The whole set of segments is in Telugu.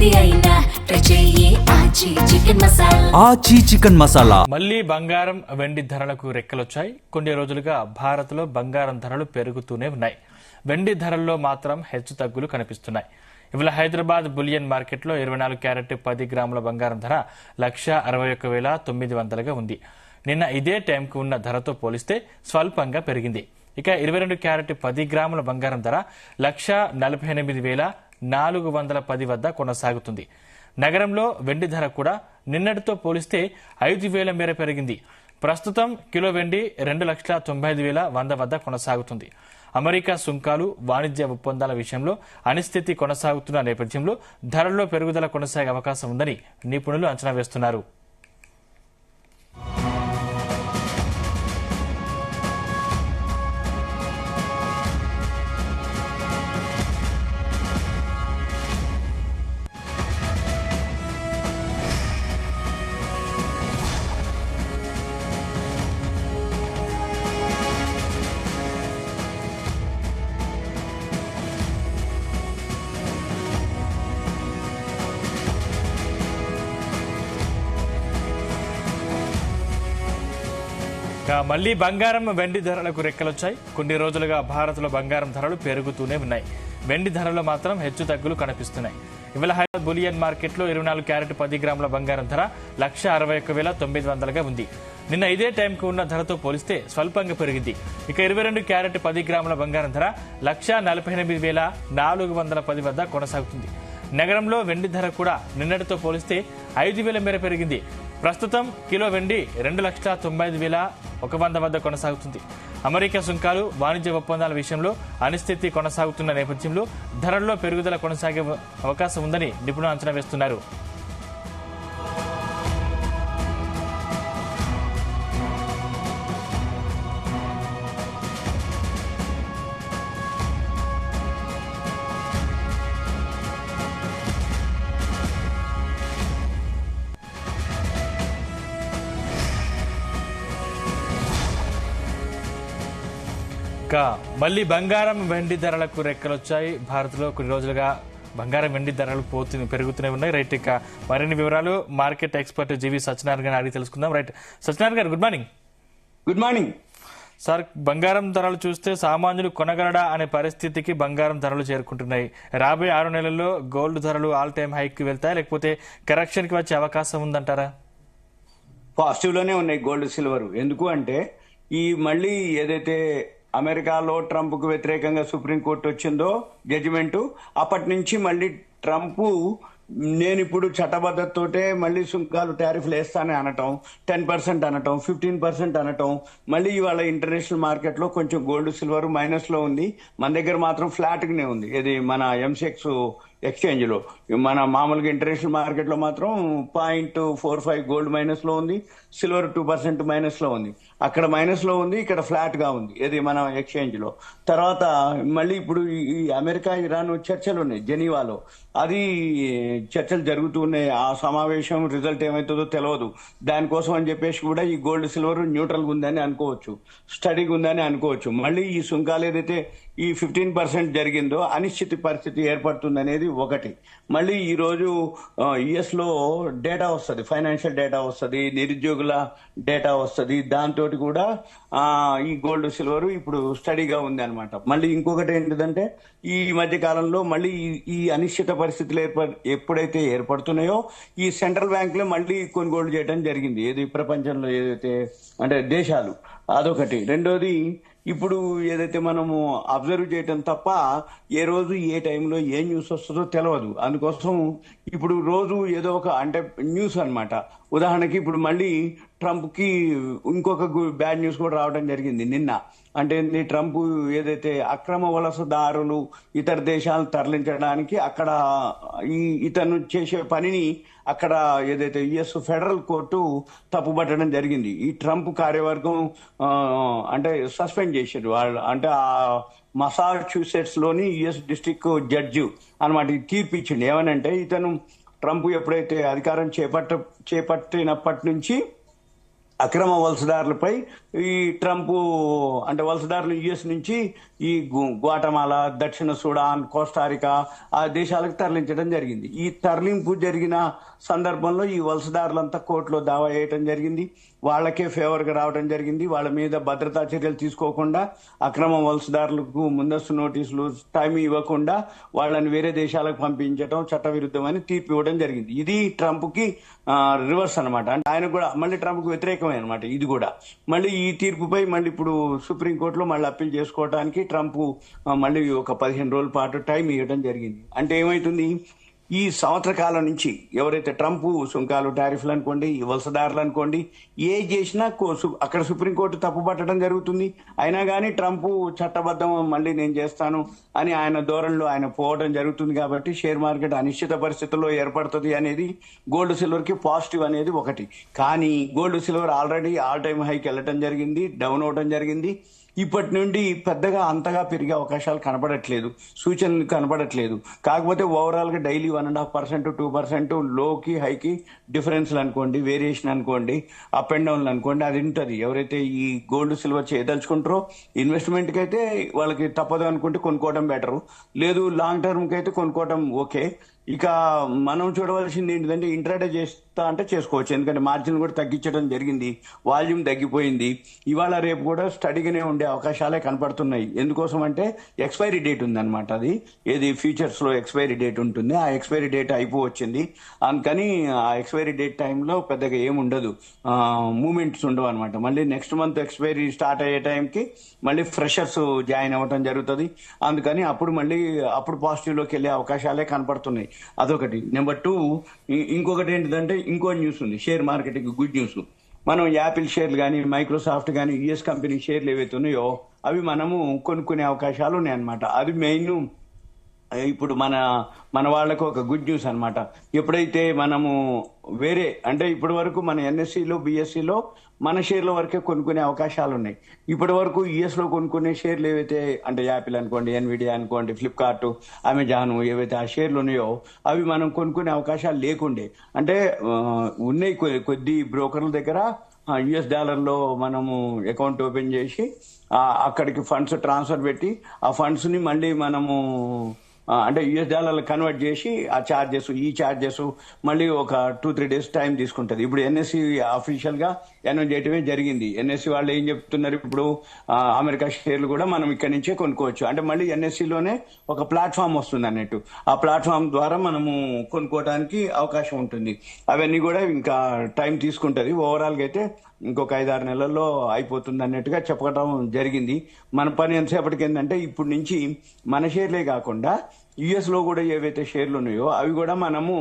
ఏది అయినా ట్రై చెయ్యి ఆచి చికెన్ మసాలా. ఆచి చికెన్ మసాలా. మళ్లీ బంగారం వెండి ధరలకు రెక్కలొచ్చాయి. కొన్ని రోజులుగా భారత్లో బంగారం ధరలు పెరుగుతూనే ఉన్నాయి. వెండి ధరల్లో మాత్రం హెచ్చు తగ్గులు కనిపిస్తున్నాయి. ఇవాళ హైదరాబాద్ బులియన్ మార్కెట్లో 24 క్యారెట్ 10 గ్రాముల బంగారం ధర 161,900గా ఉంది. నిన్న ఇదే టైంకు ఉన్న ధరతో పోలిస్తే స్వల్పంగా పెరిగింది. ఇక 22 క్యారెట్ 10 గ్రాముల బంగారం ధర 148,410 వద్ద కొనసాగుతుంది. నగరంలో వెండి ధర కూడా నిన్నటితో పోలిస్తే 5,000 మేర పెరిగింది. ప్రస్తుతం కిలో వెండి 2,95,100 వద్ద కొనసాగుతుంది. అమెరికా సుంకాలు, వాణిజ్య ఒప్పందాల విషయంలో అనిశ్చితి కొనసాగుతున్న నేపథ్యంలో ధరల్లో పెరుగుదల కొనసాగే అవకాశం ఉందని నిపుణులు అంచనా వేస్తున్నారు. మళ్లీ బంగారం వెండి ధరలకు రెక్కలొచ్చాయి. కొన్ని రోజులుగా భారత్లో బంగారం ధరలు పెరుగుతూనే ఉన్నాయి. వెండి ధరలో మాత్రం హెచ్చు తగ్గులు కనిపిస్తున్నాయి. ఇవాళ హైదరాబాద్ బులియన్ మార్కెట్లో 24 క్యారెట్ 10 గ్రాముల బంగారం ధర 161,900గా ఉంది. నిన్న ఇదే టైంకు ఉన్న ధరతో పోలిస్తే స్వల్పంగా పెరిగింది. ఇక 22 క్యారెట్ 10 గ్రాముల బంగారం ధర 148,410 వద్ద కొనసాగుతుంది. నగరంలో వెండి ధర కూడా నిన్నటితో పోలిస్తే 5,000 మేర పెరిగింది. ప్రస్తుతం కిలో వెండి 2,95,100 వద్ద కొనసాగుతుంది. అమెరికా సుంకాలు, వాణిజ్య ఒప్పందాల విషయంలో అనిశ్చితి కొనసాగుతున్న నేపథ్యంలో ధరల్లో పెరుగుదల కొనసాగే అవకాశం ఉందని నిపుణులు అంచనా వేస్తున్నారు. మళ్లీ బంగారం వెండి ధరలకు రెక్కలొచ్చాయి. భారత్లో కొన్ని రోజులుగా బంగారం వెండి ధరలు పెరుగుతూనే ఉన్నాయి. రైట్, ఇక మరిన్ని వివరాలు మార్కెట్ ఎక్స్పర్ట్ జీవి సత్యనారాయణ గారిని అడిగి తెలుసుకుందాం. రైట్ సత్యనారాయణ గారు, good morning. Good morning sir, బంగారం ధరలు చూస్తే సామాన్యులు కొనగలడా అనే పరిస్థితికి బంగారం ధరలు చేరుకుంటున్నాయి. రాబోయే 6 నెలల్లో గోల్డ్ ధరలు ఆల్ టైమ్ హైక్ వెళ్తాయి, లేకపోతే కరెక్షన్ కి వచ్చే అవకాశం ఉందంటారా? పాజిటివ్ లోనే ఉన్నాయి గోల్డ్, సిల్వర్. ఎందుకు అంటే ఈ మళ్ళీ ఏదైతే అమెరికాలో ట్రంప్ కు వ్యతిరేకంగా సుప్రీంకోర్టు వచ్చిందో జడ్జిమెంట్, అప్పటి నుంచి మళ్ళీ ట్రంప్ నేను ఇప్పుడు చట్టబద్ధతతోటే మళ్ళీ సుంకాలు టారిఫ్లు వేస్తానని అనటం, 10% అనటం, 15% అనటం. మళ్ళీ ఇవాళ ఇంటర్నేషనల్ మార్కెట్ లో కొంచెం గోల్డ్ సిల్వర్ మైనస్ లో ఉంది. మన దగ్గర మాత్రం ఫ్లాట్ గానే ఉంది. ఇది మన ఎంసెక్స్ ఎక్స్చేంజ్ లో. మన మామూలుగా ఇంటర్నేషనల్ మార్కెట్ లో మాత్రం 0.45 గోల్డ్ మైనస్ లో ఉంది, సిల్వర్ 2% మైనస్ లో ఉంది. అక్కడ మైనస్ లో ఉంది, ఇక్కడ ఫ్లాట్ గా ఉంది ఇది మన ఎక్స్చేంజ్ లో. తర్వాత మళ్ళీ ఇప్పుడు ఈ అమెరికా ఇరాన్ చర్చలు ఉన్నాయి జెనీవాలో. అది చర్చలు జరుగుతున్నాయి. ఆ సమావేశం రిజల్ట్ ఏమవుతుందో తెలియదు. దానికోసం అని చెప్పేసి కూడా ఈ గోల్డ్ సిల్వర్ న్యూట్రల్ గా ఉందని అనుకోవచ్చు, స్టడీగా ఉందని అనుకోవచ్చు. మళ్ళీ ఈ సుంకాలు ఏదైతే ఈ 15% జరిగిందో అనిశ్చిత పరిస్థితి ఏర్పడుతుంది అనేది ఒకటి. మళ్ళీ ఈ రోజు యుఎస్ లో డేటా వస్తుంది, ఫైనాన్షియల్ డేటా వస్తుంది, నిరుద్యోగుల డేటా వస్తుంది. దాంతో కూడా ఈ గోల్డ్ సిల్వర్ ఇప్పుడు స్టడీగా ఉంది అనమాట. మళ్ళీ ఇంకొకటి ఏంటిదంటే ఈ మధ్య కాలంలో మళ్ళీ ఈ అనిశ్చిత పరిస్థితులు ఎప్పుడైతే ఏర్పడుతున్నాయో ఈ సెంట్రల్ బ్యాంకులు మళ్ళీ కొనుగోలు చేయడం జరిగింది. ఏది ప్రపంచంలో ఏదైతే అంటే దేశాలు, అదొకటి. రెండోది ఇప్పుడు ఏదైతే మనము అబ్జర్వ్ చేయటం తప్ప ఏ రోజు ఏ టైంలో ఏ న్యూస్ వస్తుందో తెలియదు. అందుకోసం ఇప్పుడు రోజు ఏదో ఒక అంటే న్యూస్ అన్నమాట. ఉదాహరణకి ఇప్పుడు మళ్ళీ ట్రంప్ కి ఇంకొక బ్యాడ్ న్యూస్ కూడా రావడం జరిగింది నిన్న. అంటే ట్రంప్ ఏదైతే అక్రమ వలసదారులు ఇతర దేశాలను తరలించడానికి అక్కడ ఇతను చేసే పనిని అక్కడ ఏదైతే యుఎస్ ఫెడరల్ కోర్టు తప్పుపట్టడం జరిగింది. ఈ ట్రంప్ కార్యవర్గం అంటే సస్పెండ్ చేశారు వాళ్ళు. అంటే ఆ మసాచ్యూసెట్స్ లోని యుఎస్ డిస్ట్రిక్ట్ జడ్జి అనమాట తీర్పు ఇచ్చింది. ఏమనంటే ఇతను ట్రంప్ ఎప్పుడైతే అధికారం చేపట్టినప్పటి నుంచి అక్రమ వలసదారులపై ఈ ట్రంప్ అంటే వలసదారులు యుఎస్ నుంచి ఈ గ్వాటమాలా, దక్షిణ సుడాన్, కోస్టారికా ఆ దేశాలకు తరలించడం జరిగింది. ఈ తరలింపు జరిగిన సందర్భంలో ఈ వలసదారులంతా కోర్టులో దావా వేయటం జరిగింది. వాళ్ళకే ఫేవర్ గా రావడం జరిగింది. వాళ్ళ మీద భద్రతా చర్యలు తీసుకోకుండా, అక్రమ వలసదారులకు ముందస్తు నోటీసులు టైం ఇవ్వకుండా వాళ్ళని వేరే దేశాలకు పంపించడం చట్టవిరుద్ధమని తీర్పు ఇవ్వడం జరిగింది. ఇది ట్రంప్ కి రివర్స్ అనమాట. అంటే ఆయన కూడా మళ్ళీ ట్రంప్ కు వ్యతిరేకమే అనమాట. ఇది కూడా మళ్ళీ ఈ తీర్పుపై మళ్ళీ ఇప్పుడు సుప్రీంకోర్టులో మళ్ళీ అప్పీల్ చేసుకోవడానికి ట్రంప్ మళ్ళీ ఒక 15 రోజుల పాటు టైం ఇవ్వడం జరిగింది. అంటే ఏమైతుంది, ఈ సంవత్సర కాలం నుంచి ఎవరైతే ట్రంప్ సుంకాలు, టారిఫ్లు అనుకోండి, ఈ వలసదారులు అనుకోండి, ఏ చేసినా అక్కడ సుప్రీంకోర్టు తప్పు పట్టడం జరుగుతుంది. అయినా కానీ ట్రంప్ చట్టబద్ధం మళ్ళీ నేను చేస్తాను అని ఆయన ధోరణిలో ఆయన పోవడం జరుగుతుంది. కాబట్టి షేర్ మార్కెట్ అనిశ్చిత పరిస్థితుల్లో ఏర్పడుతుంది అనేది గోల్డ్ సిల్వర్ కి పాజిటివ్ అనేది ఒకటి. కానీ gold silver already all time హైకి వెళ్ళటం జరిగింది, డౌన్ అవడం జరిగింది. ఇప్పటి నుండి పెద్దగా అంతగా పెరిగే అవకాశాలు కనబడట్లేదు, సూచనలు కనబడట్లేదు. కాకపోతే ఓవరాల్ గా డైలీ 1.5%, 2% లోకి హైకి డిఫరెన్స్లు అనుకోండి, వేరియేషన్ అనుకోండి, అప్ అండ్ డౌన్లు అనుకోండి, అది ఉంటుంది. ఎవరైతే ఈ గోల్డ్ సిల్వర్ చేయదలుచుకుంటారో ఇన్వెస్ట్మెంట్ కి అయితే వాళ్ళకి తప్పదు అనుకుంటే కొనుక్కోవడం బెటర్, లేదు లాంగ్ టర్మ్ కి అయితే కొనుక్కోవడం ఓకే. ఇక మనం చూడవలసింది ఏంటంటే ఇంట్రాడే చేస్తా అంటే చేసుకోవచ్చు, ఎందుకంటే మార్జిన్ కూడా తగ్గించడం జరిగింది, వాల్యూమ్ తగ్గిపోయింది. ఇవాళ రేపు కూడా స్టడీగానే ఉండే అవకాశాలే కనపడుతున్నాయి. ఎందుకోసం అంటే ఎక్స్పైరీ డేట్ ఉంది అనమాట. అది ఏది ఫ్యూచర్స్ లో ఎక్స్పైరీ డేట్ ఉంటుంది, ఆ ఎక్స్పైరీ డేట్ అయిపోవచ్చింది. అందుకని ఆ ఎక్స్పైరీ డేట్ టైంలో పెద్దగా ఏముండదు, మూమెంట్స్ ఉండవు అనమాట. మళ్ళీ నెక్స్ట్ మంత్ ఎక్స్పైరీ స్టార్ట్ అయ్యే టైంకి మళ్ళీ ఫ్రెషర్స్ జాయిన్ అవ్వటం జరుగుతుంది. అందుకని అప్పుడు పాజిటివ్ లోకి వెళ్ళే అవకాశాలే కనపడుతున్నాయి. అదొకటి. నెంబర్ 2, ఇంకొకటి ఏంటిదంటే ఇంకో న్యూస్ ఉంది షేర్ మార్కెట్ కి, గుడ్ న్యూస్. మనం యాపిల్ షేర్లు కానీ, మైక్రోసాఫ్ట్ కానీ, యుఎస్ కంపెనీ షేర్లు ఏవైతే ఉన్నాయో అవి మనము కొనుక్కునే అవకాశాలు ఉన్నాయన్నమాట. అది మెయిన్ ఇప్పుడు మన వాళ్ళకు ఒక గుడ్ న్యూస్ అనమాట. ఎప్పుడైతే మనము వేరే అంటే ఇప్పటి వరకు మన ఎన్ఎస్సిలో, బిఎస్సిలో మన షేర్ల వరకే కొనుక్కునే అవకాశాలు ఉన్నాయి. ఇప్పటి వరకు యుఎస్ లో కొనుక్కునే షేర్లు ఏవైతే అంటే యాపిల్ అనుకోండి, ఎన్విడియా అనుకోండి, ఫ్లిప్కార్ట్, అమెజాన్ ఏవైతే ఆ షేర్లు ఉన్నాయో అవి మనం కొనుక్కునే అవకాశాలు లేకుండే. అంటే ఉన్నాయి కొద్ది బ్రోకర్ల దగ్గర యుఎస్ డాలర్లో మనము అకౌంట్ ఓపెన్ చేసి అక్కడికి ఫండ్స్ ట్రాన్స్ఫర్ పెట్టి ఆ ఫండ్స్ ని మళ్ళీ మనము అంటే యుఎస్ డాలర్లు కన్వర్ట్ చేసి ఆ ఈ చార్జెస్ మళ్ళీ ఒక 2-3 days టైం తీసుకుంటది. ఇప్పుడు ఎన్ఎస్సి అఫీషియల్ గా అనౌన్స్ చేయటమే జరిగింది. ఎన్ఎస్సి వాళ్ళు ఏం చెప్తున్నారు, ఇప్పుడు అమెరికా షేర్లు కూడా మనం ఇక్కడి నుంచే కొనుక్కోవచ్చు. అంటే మళ్ళీ ఎన్ఎస్సిలోనే ఒక ప్లాట్ఫామ్ వస్తుంది అన్నట్టు, ఆ ప్లాట్ఫామ్ ద్వారా మనము కొనుక్కోవడానికి అవకాశం ఉంటుంది. అవన్నీ కూడా ఇంకా టైం తీసుకుంటది. ఓవరాల్ గా అయితే ఇంకొక 5-6 నెలల్లో అయిపోతుంది అన్నట్టుగా చెప్పడం జరిగింది. మన పని ఎంతసేపటికి ఏంటంటే ఇప్పుడు నుంచి మన షేర్లే కాకుండా యుఎస్ లో కూడా ఏవైతే షేర్లు ఉన్నాయో అవి కూడా మనము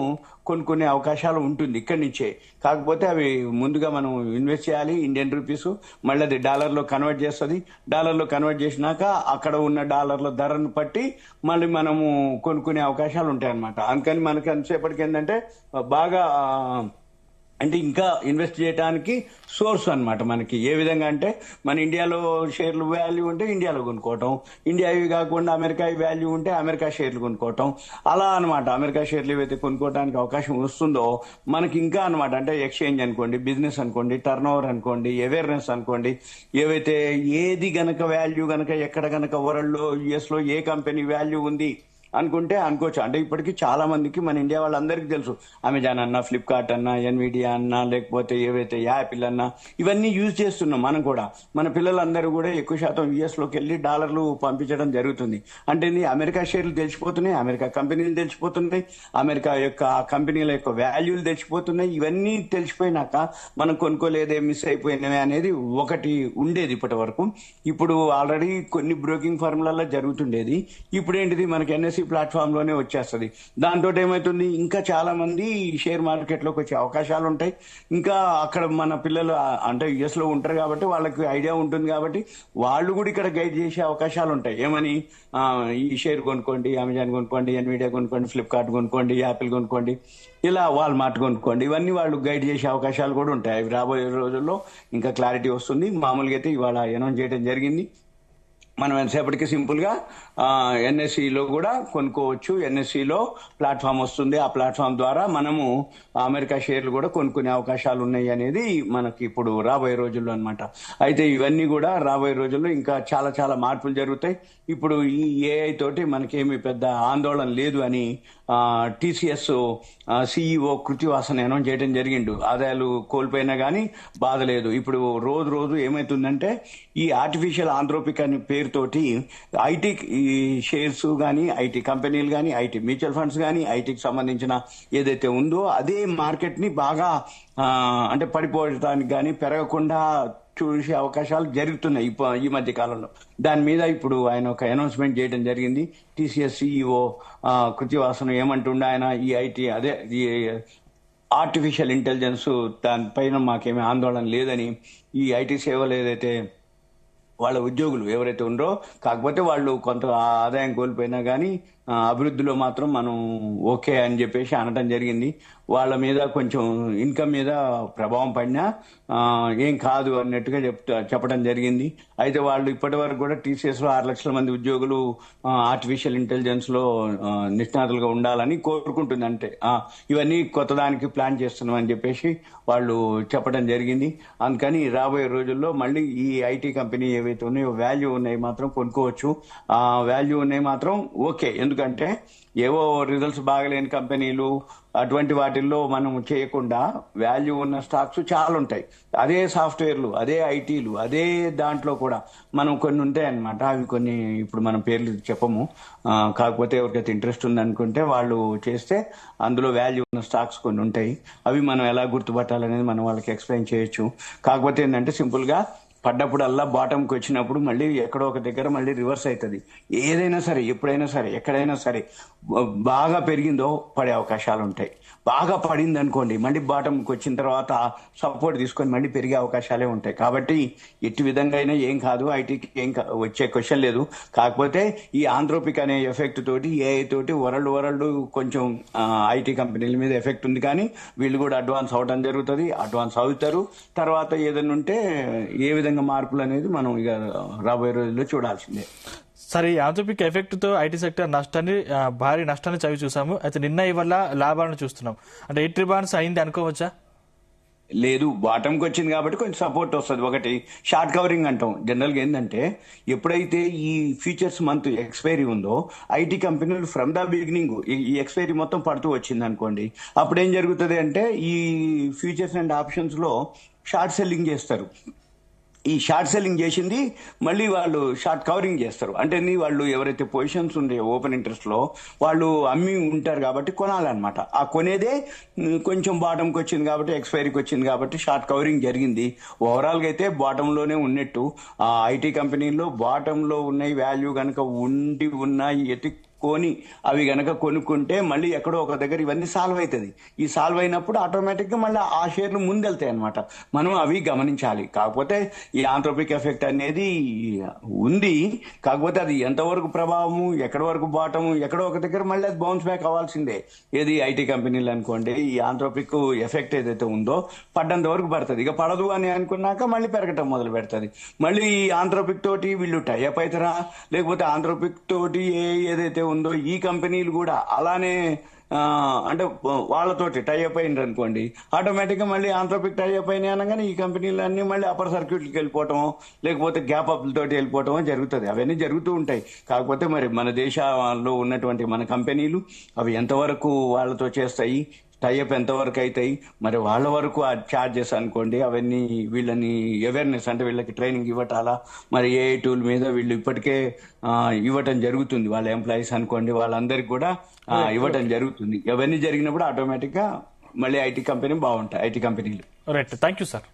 కొనుక్కునే అవకాశాలు ఉంటుంది ఇక్కడి నుంచే. కాకపోతే అవి ముందుగా మనం ఇన్వెస్ట్ చేయాలి, ఇండియన్ రూపీస్, మళ్ళీ అది డాలర్లో కన్వర్ట్ చేస్తుంది. డాలర్లో కన్వర్ట్ చేసినాక అక్కడ ఉన్న డాలర్ల ధరను బట్టి మళ్ళీ మనము కొనుక్కునే అవకాశాలు ఉంటాయి అన్నమాట. అందుకని మనకి ఎంతసేపటికి ఏంటంటే బాగా అంటే ఇంకా ఇన్వెస్ట్ చేయడానికి సోర్స్ అన్నమాట. మనకి ఏ విధంగా అంటే మన ఇండియాలో షేర్లు వాల్యూ ఉంటే ఇండియాలో కొనుక్కోవటం, ఇండియావి కాకుండా అమెరికా వాల్యూ ఉంటే అమెరికా షేర్లు కొనుక్కోవటం, అలా అనమాట. అమెరికా షేర్లు ఏవైతే కొనుక్కోవడానికి అవకాశం వస్తుందో మనకి ఇంకా అనమాట. అంటే ఎక్స్చేంజ్ అనుకోండి, బిజినెస్ అనుకోండి, టర్న్ ఓవర్ అనుకోండి, అవేర్నెస్ అనుకోండి, ఏవైతే ఏది గనక వాల్యూ గనక ఎక్కడ గనక వరల్డ్ లో యుఎస్ లో ఏ కంపెనీ వాల్యూ ఉంది అనుకుంటే అనుకోవచ్చు. అంటే ఇప్పటికీ చాలా మందికి మన ఇండియా వాళ్ళందరికీ తెలుసు, అమెజాన్ అన్నా, ఫ్లిప్కార్ట్ అన్నా, ఎన్విడియా అన్నా, లేకపోతే ఏవైతే యాపిల్ అన్నా, ఇవన్నీ యూజ్ చేస్తున్నాం మనం కూడా. మన పిల్లలందరూ కూడా ఎక్కువ శాతం యుఎస్ లోకి వెళ్ళి డాలర్లు పంపించడం జరుగుతుంది. అంటే అమెరికా షేర్లు తెలిసిపోతున్నాయి, అమెరికా కంపెనీలు తెలిసిపోతున్నాయి, అమెరికా యొక్క కంపెనీల యొక్క వాల్యూలు తెలిసిపోతున్నాయి. ఇవన్నీ తెలిసిపోయినాక మనం కొనుక్కోలేదే, మిస్ అయిపోయినవే అనేది ఒకటి ఉండేది ఇప్పటి వరకు. ఇప్పుడు ఆల్రెడీ కొన్ని బ్రోకింగ్ ఫర్మ్లలో జరుగుతుండేది. ఇప్పుడు ఏంటిది, మనకి ఎన్ఎస్సి ప్లాట్ఫామ్ లోనే వచ్చేస్తుంది. దాంతో ఏమైతుంది, ఇంకా చాలా మంది షేర్ మార్కెట్ లోకి వచ్చే అవకాశాలు ఉంటాయి. ఇంకా అక్కడ మన పిల్లలు అంటే యుఎస్ లో ఉంటారు కాబట్టి వాళ్ళకి ఐడియా ఉంటుంది కాబట్టి వాళ్ళు కూడా ఇక్కడ గైడ్ చేసే అవకాశాలు ఉంటాయి. ఏమని, ఈ షేర్ కొనుక్కోండి, అమెజాన్ కొనుక్కోండి, ఎన్విడియా కొనుక్కోండి, ఫ్లిప్కార్ట్ కొనుక్కోండి, యాపిల్ కొనుక్కోండి, ఇలా వాల్మార్ట్ కొనుక్కోండి, ఇవన్నీ వాళ్ళు గైడ్ చేసే అవకాశాలు కూడా ఉంటాయి. అవి రాబోయే రోజుల్లో ఇంకా క్లారిటీ వస్తుంది. మామూలుగా అయితే ఇవాళ అనౌన్స్ చేయడం జరిగింది. మనం ఎంతసేపటికి సింపుల్ గా ఎన్ఎస్సిలో కూడా కొనుక్కోవచ్చు. ఎన్ఎస్సిలో ప్లాట్ఫామ్ వస్తుంది. ఆ ప్లాట్ఫామ్ ద్వారా మనము అమెరికా షేర్లు కూడా కొనుక్కునే అవకాశాలు ఉన్నాయి అనేది మనకి ఇప్పుడు రాబోయే రోజుల్లో అన్నమాట. అయితే ఇవన్నీ కూడా రాబోయే రోజుల్లో ఇంకా చాలా చాలా మార్పులు జరుగుతాయి. ఇప్పుడు ఈ ఏఐ తోటి మనకేమి పెద్ద ఆందోళన లేదు అని టీసీఎస్ సిఇఓ కృతివాసన్ అనౌన్స్ చేయడం జరిగిండు. ఆదాయాలు కోల్పోయినా కానీ బాధ లేదు. ఇప్పుడు రోజు రోజు ఏమైతుందంటే ఈ ఆర్టిఫిషియల్ ఆంథ్రోపిక్ అనే పేరుతోటి ఐటీ షేర్స్ కానీ, ఐటీ కంపెనీలు కానీ, ఐటీ మ్యూచువల్ ఫండ్స్ కానీ, ఐటీకి సంబంధించిన ఏదైతే ఉందో అదే మార్కెట్ ని బాగా అంటే పడిపోవడానికి కానీ పెరగకుండా చూసే అవకాశాలు జరుగుతున్నాయి ఈ మధ్య కాలంలో. దాని మీద ఇప్పుడు ఆయన ఒక అనౌన్స్మెంట్ చేయడం జరిగింది. టీసీఎస్ సిఇఓ కృతివాసన్ ఏమంటుండే ఆయన ఈ ఐటీ అదే ఈ ఆర్టిఫిషియల్ ఇంటెలిజెన్స్ దానిపైన మాకేమీ ఆందోళన లేదని, ఈ ఐటీ సేవలు ఏదైతే వాళ్ళ ఉద్యోగులు ఎవరైతే ఉన్నారో కాకపోతే వాళ్ళు కొంత ఆదాయం కోల్పోయినా కానీ అభివృద్ధిలో మాత్రం మనం ఓకే అని చెప్పేసి అనడం జరిగింది. వాళ్ళ మీద కొంచెం ఇన్కమ్ మీద ప్రభావం పడినా ఏం కాదు అన్నట్టుగా చెప్పడం జరిగింది. అయితే వాళ్ళు ఇప్పటి వరకు కూడా టీసీఎస్ లో 6 లక్షల మంది ఉద్యోగులు ఆర్టిఫిషియల్ ఇంటెలిజెన్స్ లో నిష్ణాతులుగా ఉండాలని కోరుకుంటుంది. అంటే ఇవన్నీ కొత్త దానికి ప్లాన్ చేస్తున్నాం అని చెప్పేసి వాళ్ళు చెప్పడం జరిగింది. అందుకని రాబోయే రోజుల్లో మళ్ళీ ఈ ఐటీ కంపెనీ ఏవైతే ఉన్నాయో వాల్యూ ఉన్నాయి మాత్రం కొనుక్కోవచ్చు. ఆ వాల్యూ ఉన్నాయి మాత్రం ఓకే. ఎందుకంటే ఏవో రిజల్ట్స్ బాగలేని కంపెనీలు అటువంటి వాటిల్లో మనం చేయకుండా వాల్యూ ఉన్న స్టాక్స్ చాలా ఉంటాయి. అదే సాఫ్ట్వేర్లు, అదే ఐటీలు, అదే దాంట్లో కూడా మనం కొన్ని ఉంటాయి అన్నమాట. అవి కొన్ని ఇప్పుడు మనం పేర్లు చెప్పము. కాకపోతే ఎవరికైతే ఇంట్రెస్ట్ ఉందనుకుంటే వాళ్ళు చేస్తే అందులో వాల్యూ ఉన్న స్టాక్స్ కొన్ని ఉంటాయి. అవి మనం ఎలా గుర్తుపట్టాలనేది మనం వాళ్ళకి ఎక్స్ప్లెయిన్ చేయొచ్చు. కాకపోతే ఏంటంటే సింపుల్ గా పడ్డప్పుడల్లా బాటంకి వచ్చినప్పుడు మళ్ళీ ఎక్కడో ఒక దగ్గర మళ్ళీ రివర్స్ అవుతుంది. ఏదైనా సరే, ఎప్పుడైనా సరే, ఎక్కడైనా సరే బాగా పెరిగిందో పడే అవకాశాలు ఉంటాయి. బాగా పడింది అనుకోండి మళ్ళీ బాటంకి వచ్చిన తర్వాత సపోర్ట్ తీసుకొని మళ్ళీ పెరిగే అవకాశాలే ఉంటాయి. కాబట్టి ఎట్టి విధంగా అయినా ఏం కాదు, ఐటీకి ఏం వచ్చే క్వశ్చన్ లేదు. కాకపోతే ఈ ఆంథ్రోపిక్ అనే ఎఫెక్ట్ తోటి, ఏఐ తోటి వరల్డ్ కొంచెం ఐటీ కంపెనీల మీద ఎఫెక్ట్ ఉంది. కానీ వీళ్ళు కూడా అడ్వాన్స్ అవడం జరుగుతుంది, అడ్వాన్స్ అవుతారు. తర్వాత ఏదైనా ఉంటే ఏ విధంగా మార్పులు అనేది మనం ఇక రాబోయే రోజుల్లో చూడాల్సిందే. సరే, ఈ ఆంథ్రోపిక్ ఎఫెక్ట్ తో ఐటీ సెక్టర్ భారీ నష్టాన్ని చవి చూసాము. అయితే నిన్న ఇవల్ల లాభాలను చూస్తున్నాం. అంటే ఎయిట్ రిబాన్స్ అయింది అనుకోవచ్చా? లేదు, బాటంకి వచ్చింది కాబట్టి కొంచెం సపోర్ట్ వస్తుంది. ఒకటి షార్ట్ కవరింగ్ అంటాం. జనరల్ గా ఏంటంటే ఎప్పుడైతే ఈ ఫ్యూచర్స్ మంత్ ఎక్స్పైరీ ఉందో ఐటీ కంపెనీలు ఫ్రమ్ ద బిగినింగ్ ఈ ఎక్స్పైరీ మొత్తం పడుతూ వచ్చింది అనుకోండి, అప్పుడు ఏం జరుగుతుంది అంటే ఈ ఫ్యూచర్స్ అండ్ ఆప్షన్స్ లో షార్ట్ సెల్లింగ్ చేస్తారు. ఈ షార్ట్ సెల్లింగ్ చేసింది మళ్ళీ వాళ్ళు షార్ట్ కవరింగ్ చేస్తారు. అంటే వాళ్ళు ఎవరైతే పొజిషన్స్ ఉండే ఓపెన్ ఇంట్రెస్ట్ లో వాళ్ళు అమ్మి ఉంటారు కాబట్టి కొనాలన్నమాట. ఆ కొనేదే కొంచెం బాటంకి వచ్చింది కాబట్టి, ఎక్స్పైరీకి వచ్చింది కాబట్టి షార్ట్ కవరింగ్ జరిగింది. ఓవరాల్ గా అయితే బాటమ్ లోనే ఉన్నట్టు. ఆ ఐటీ కంపెనీల్లో బాటమ్ లో ఉన్నాయి వాల్యూ కనుక ఉన్నాయి కొని అవి గనక కొనుక్కుంటే మళ్ళీ ఎక్కడో ఒక దగ్గర ఇవన్నీ సాల్వ్ అవుతుంది. ఈ సాల్వ్ అయినప్పుడు ఆటోమేటిక్ గా మళ్ళీ ఆ షేర్లు ముందెళ్తాయి అనమాట. మనం అవి గమనించాలి. కాకపోతే ఈ ఆంథ్రోపిక్ ఎఫెక్ట్ అనేది ఉంది. కాకపోతే అది ఎంతవరకు ప్రభావము, ఎక్కడి వరకు బాటము, ఎక్కడో ఒక దగ్గర మళ్ళీ అది బౌన్స్ బ్యాక్ అవ్వాల్సిందే. ఏది ఐటీ కంపెనీలు అనుకోండి, ఈ ఆంథ్రోపిక్ ఎఫెక్ట్ ఏదైతే ఉందో పడ్డంత వరకు పడుతుంది. ఇక పడదు అని అనుకున్నాక మళ్ళీ పెరగటం మొదలు పెడుతుంది. మళ్ళీ ఈ ఆంథ్రోపిక్ తోటి వీళ్ళు టైఅప్ అవుతారా, లేకపోతే ఆంథ్రోపిక్ తోటి ఏదైతే ఉందో ఈ కంపెనీలు కూడా అలానే అంటే వాళ్ళతోటి టైఅప్ అయినారు అనుకోండి, ఆటోమేటిక్ గా మళ్ళీ ఆంథ్రోపిక్ టైఅప్ అయినాయి అనగానే ఈ కంపెనీలన్నీ మళ్ళీ అప్పర్ సర్క్యూట్కి వెళ్ళిపోవటమో లేకపోతే గ్యాప్ అప్ తోటి వెళ్ళిపోవటమో జరుగుతుంది. అవన్నీ జరుగుతూ ఉంటాయి. కాకపోతే మరి మన దేశంలో ఉన్నటువంటి మన కంపెనీలు అవి ఎంతవరకు వాళ్ళతో చేస్తాయి, టైఅప్ ఎంతవరకు అవుతాయి, మరి వాళ్ళ వరకు ఆ ఛార్జెస్ అనుకోండి అవన్నీ వీళ్ళని అవేర్నెస్ అంటే వీళ్ళకి ట్రైనింగ్ ఇవ్వటాలా, మరి ఏఐ టూల్ మీద వీళ్ళు ఇప్పటికే ఇవ్వటం జరుగుతుంది. వాళ్ళ ఎంప్లాయీస్ అనుకోండి వాళ్ళందరికీ కూడా ఇవ్వటం జరుగుతుంది. అవన్నీ జరిగినప్పుడు ఆటోమేటిక్ గా మళ్ళీ ఐటీ కంపెనీ బాగుంటాయి, ఐటీ కంపెనీలు. Right, thank you sir.